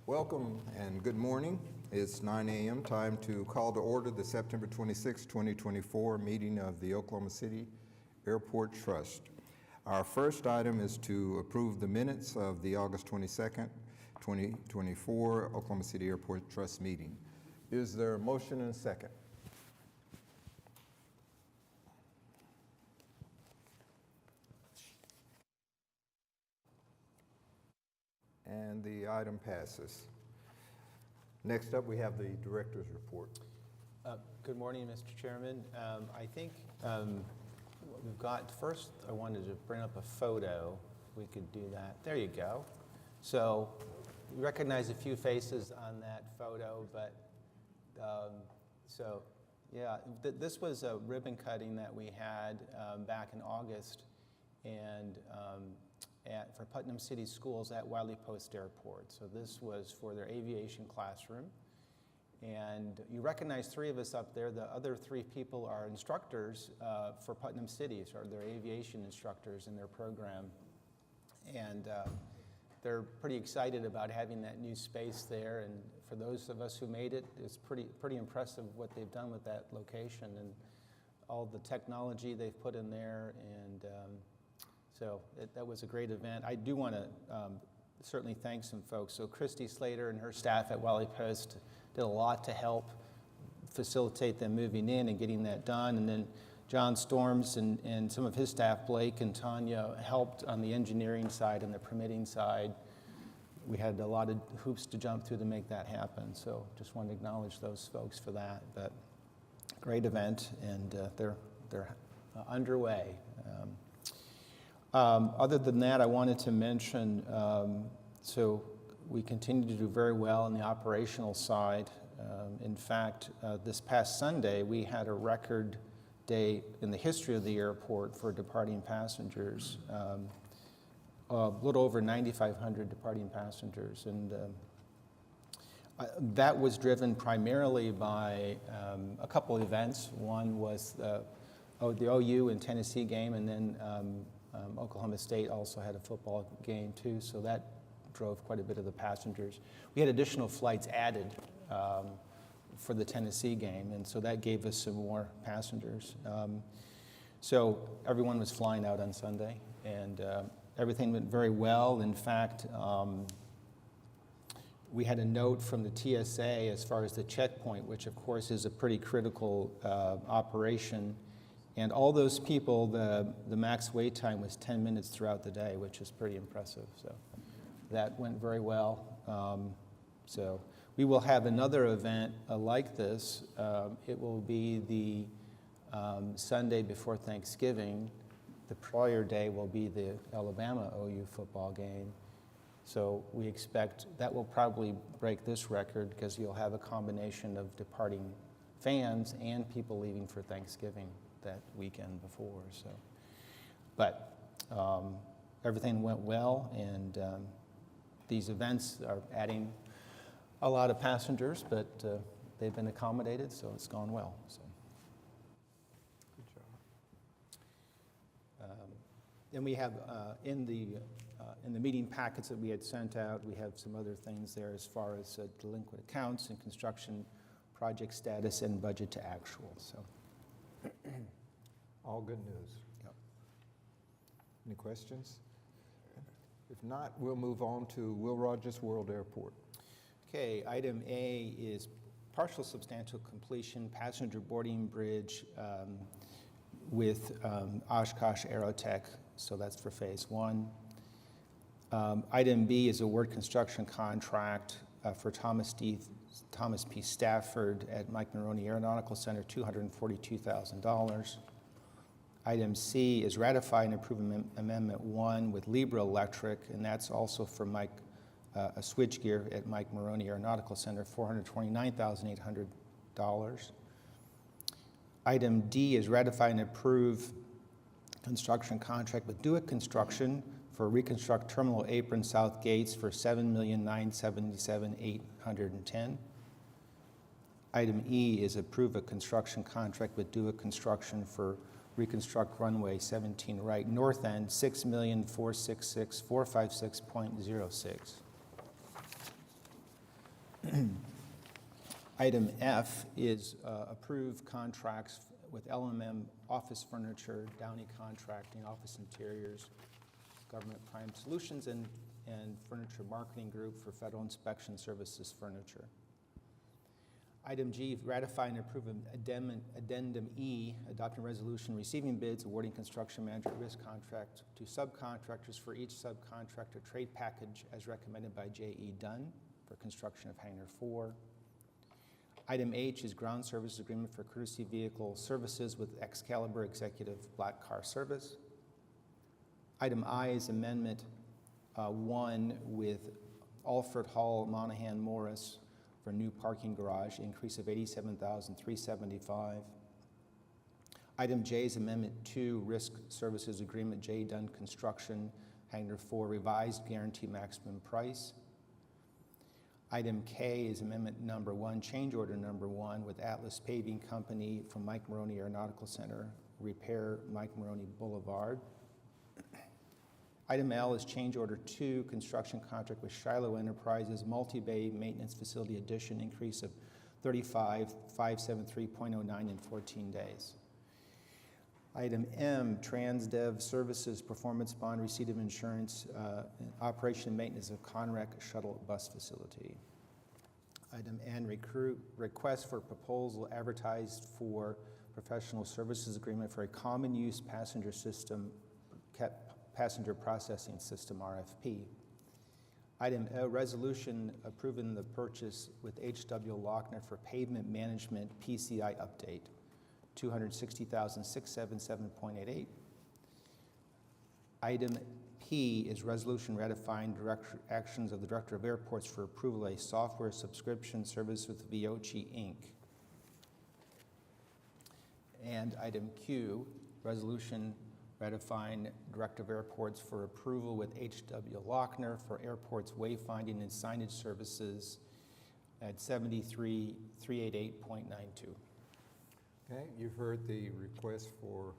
Welcome and good morning. It's 9 a.m. Time to call to order the September 26, 2024 meeting of the Oklahoma City Airport Trust. Our first item is to approve the minutes of the August 22nd, 2024 Oklahoma City Airport Trust meeting. Is there a motion and a second? And the item passes. Next up, we have the director's report. Good morning, Mr. Chairman. I think we've got, first I wanted to bring up a photo. We could do that. There you go. So you recognize a few faces on that photo, but this was a ribbon cutting that we had back in August and for Putnam City Schools at Wiley Post Airport. So this was for their aviation classroom. And you recognize three of us up there. The other three people are instructors for Putnam City, so they're aviation instructors in their program. And they're pretty excited about having that new space there. And for those of us who made it, it's pretty impressive what they've done with that location and all the technology they've put in there. And so that was a great event. I do want to certainly thank some folks. So Christy Slater and her staff at Wiley Post did a lot to help facilitate them moving in and getting that done. And then John Storms and some of his staff, Blake and Tanya, helped on the engineering side and the permitting side. We had a lot of hoops to jump through to make that happen. So just want to acknowledge those folks for that. But great event, and they're underway. Other than that, I wanted to mention, so we continue to do very well on the operational side. In fact, this past Sunday, we had a record day in the history of the airport for departing passengers, a little over 9,500 departing passengers. And that was driven primarily by a couple events. One was the OU and Tennessee game, and then Oklahoma State also had a football game too, so that drove quite a bit of the passengers. We had additional flights added for the Tennessee game, and so that gave us some more passengers. So everyone was flying out on Sunday, and everything went very well. In fact, we had a note from the TSA as far as the checkpoint, which of course is a pretty critical operation. And all those people, the max wait time was 10 minutes throughout the day, which is pretty impressive. So that went very well. So we will have another event like this. It will be the Sunday before Thanksgiving. The prior day will be the Alabama OU football game. So we expect that will probably break this record because you'll have a combination of departing fans and people leaving for Thanksgiving that weekend before. So, but everything went well, and these events are adding a lot of passengers, but they've been accommodated, so it's gone well. So. Good job. And we have in the meeting packets that we had sent out, we have some other things there as far as delinquent accounts and construction project status and budget to actual. So. All good news. Yep. Any questions? If not, we'll move on to Will Rogers World Airport. Okay, item A is partial substantial completion passenger boarding bridge with Oshkosh Aerotech, so that's for phase one. Item B is award construction contract for Thomas P. Stafford at Mike Maroney Aeronautical Center, $242,000. Item C is ratify and approve Amendment 1 with Libra Electric, and that's also for a switchgear at Mike Maroney Aeronautical Center, $429,800. Item D is ratify and approve construction contract with Dewitt Construction for reconstruct terminal apron south gates for $7,977,810. Item E is approve a construction contract with Dewitt Construction for reconstruct runway 17 right north end, $6,466,456.06. Item F is approve contracts with LMM Office Furniture, Downey Contracting, Office Interiors, Government Prime Solutions, and Furniture Marketing Group for Federal Inspection Services Furniture. Item G, ratify and approve Addendum E, adopting resolution receiving bids, awarding construction manager risk contract to subcontractors for each subcontractor trade package as recommended by J.E. Dunn for construction of Hangar 4. Item H is ground services agreement for courtesy vehicle services with Excalibur Executive Black Car Service. Item I is Amendment 1 with Alfred Hall Monahan Morris for new parking garage, increase of $87,375. Item J is Amendment 2, Risk Services Agreement, J. Dunn Construction, Hangar 4, revised guarantee maximum price. Item K is Amendment number 1, Change Order number 1 with Atlas Paving Company from Mike Maroney Aeronautical Center, repair Mike Maroney Boulevard. Item L is Change Order 2, Construction Contract with Shiloh Enterprises, Multi-Bay Maintenance Facility Addition, increase of $35,573.09 in 14 days. Item M, Transdev Services Performance Bond, Receipt of Insurance, Operation and Maintenance of Conrec Shuttle Bus Facility. Item N, Request for Proposal advertised for Professional Services Agreement for a Common Use Passenger System, Passenger Processing System, RFP. Item O, Resolution approving the purchase with H.W. Lochner for Pavement Management PCI Update. $260,677.88. Item P is resolution ratifying actions of the Director of Airports for approval of a software subscription service with Viochi Inc. And item Q, resolution ratifying Director of Airports for approval with H.W. Lochner for airports wayfinding and signage services at 73,388.92. Okay, you've heard the request for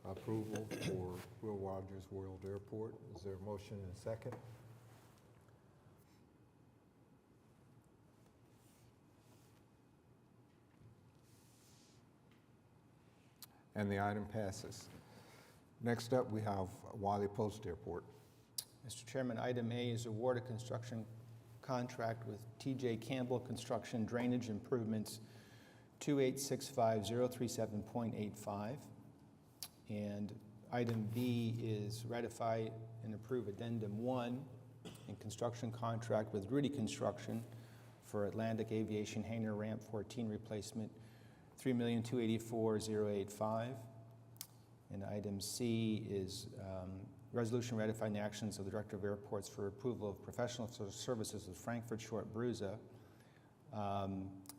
approval for Will Rogers World Airport. Is there a motion and a second? And the item passes. Next up, we have Wiley Post Airport. Mr. Chairman, item A is award a construction contract with T.J. Campbell Construction Drainage Improvements 2865037.85. And item B is ratify and approve Addendum 1 in construction contract with Rudy Construction for Atlantic Aviation Hangar Ramp 14 replacement, $3,284,085. And item C is resolution ratifying the actions of the Director of Airports for approval of professional services with Frankfurt Short Bruza.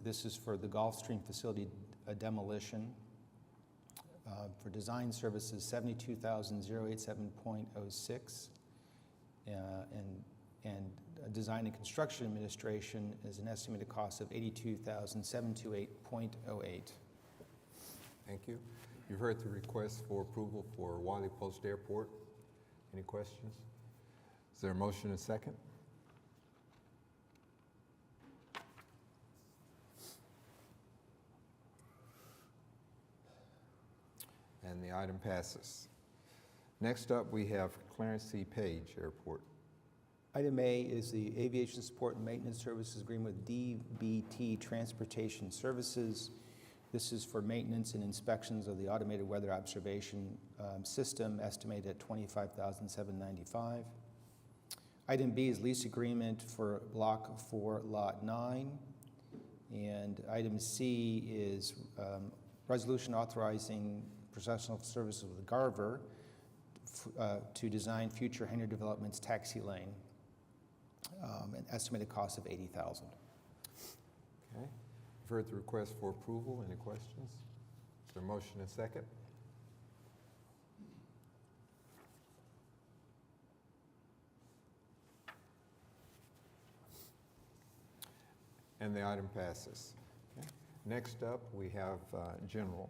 This is for the Gulfstream facility demolition. For design services, $72,087.06. And design and construction administration is an estimated cost of $82,728.08. Thank you. You've heard the request for approval for Wiley Post Airport. Any questions? Is there a motion and a second? And the item passes. Next up, we have Clarence C. Page Airport. Item A is the Aviation Support and Maintenance Services Agreement with DBT Transportation Services. This is for maintenance and inspections of the automated weather observation system, estimated at $25,795. Item B is lease agreement for Block 4, Lot 9. And item C is resolution authorizing professional services with Garver to design future hangar developments taxi lane, an estimated cost of $80,000. Okay. You've heard the request for approval. Any questions? Is there a motion and a second? And the item passes. Okay. Next up, we have General.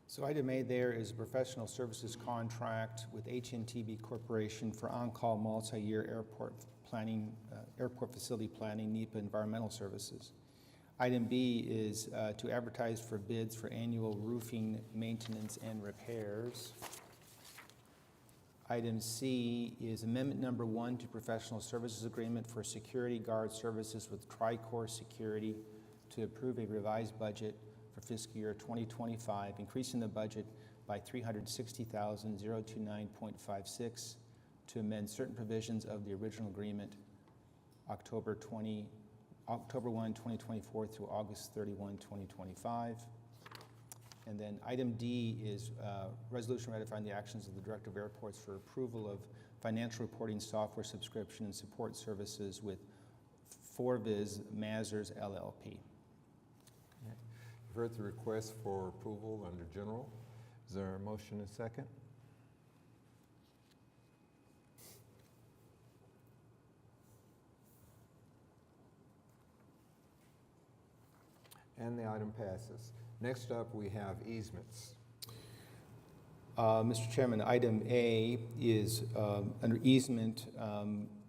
So item A there is a professional services contract with HNTB Corporation for on-call multi-year airport planning Airport Facility Planning, NEPA Environmental Services. Item B is to advertise for bids for annual roofing maintenance and repairs. Item C is amendment number 1 to professional services agreement for security guard services with Tricor Security to approve a revised budget for fiscal year 2025, increasing the budget by $360,029.56 to amend certain provisions of the original agreement October 1, 2024 through August 31, 2025. And then item D is resolution ratifying the actions of the Director of Airports for approval of financial reporting software subscription and support services with Forviz Mazars LLP. You've heard the request for approval under general. Is there a motion and second? And the item passes. Next up, we have easements. Mr. Chairman, item A is under easement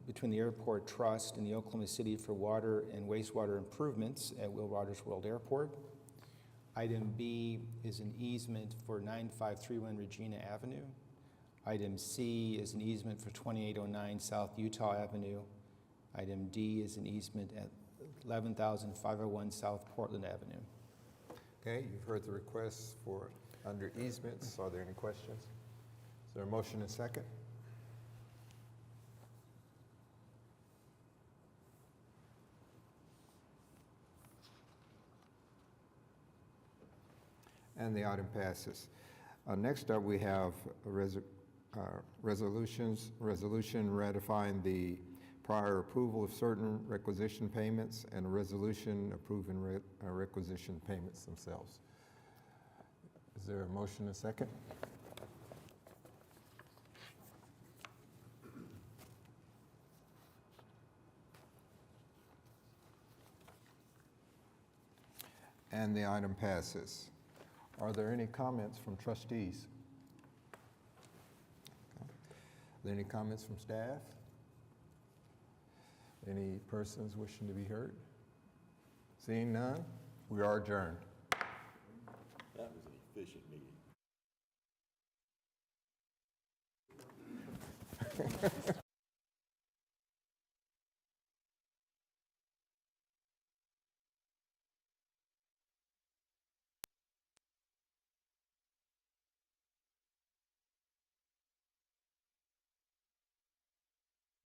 between the Airport Trust and the Oklahoma City for water and wastewater improvements at Will Rogers World Airport. Item B is an easement for 9531 Regina Avenue. Item C is an easement for 2809 South Utah Avenue. Item D is an easement at 11,501 South Portland Avenue. Okay, you've heard the requests for under easements. Are there any questions? Is there a motion and second? And the item passes. Next up, we have resolution ratifying the prior approval of certain requisition payments and a resolution approving requisition payments themselves. Is there a motion and second? And the item passes. Are there any comments from trustees? Are there any comments from staff? Any persons wishing to be heard? Seeing none, we are adjourned. That was an efficient meeting.